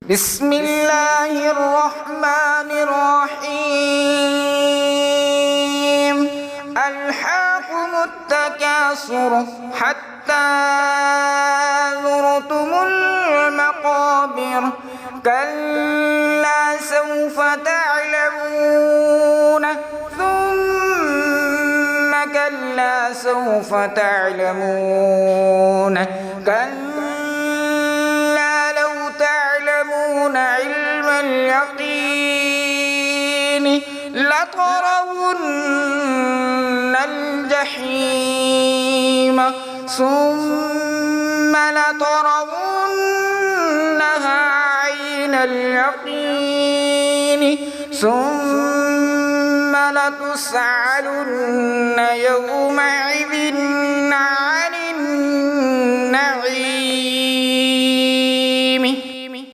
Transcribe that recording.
بسم الله الرحمن الرحيم ألهاكم التكاثر حتى زرتم المقابر كلا سوف تعلمون ثم كلا سوف تعلمون علم اليقين لترون الجحيم ثم لترونها عين اليقين ثم لتسألن يومئذ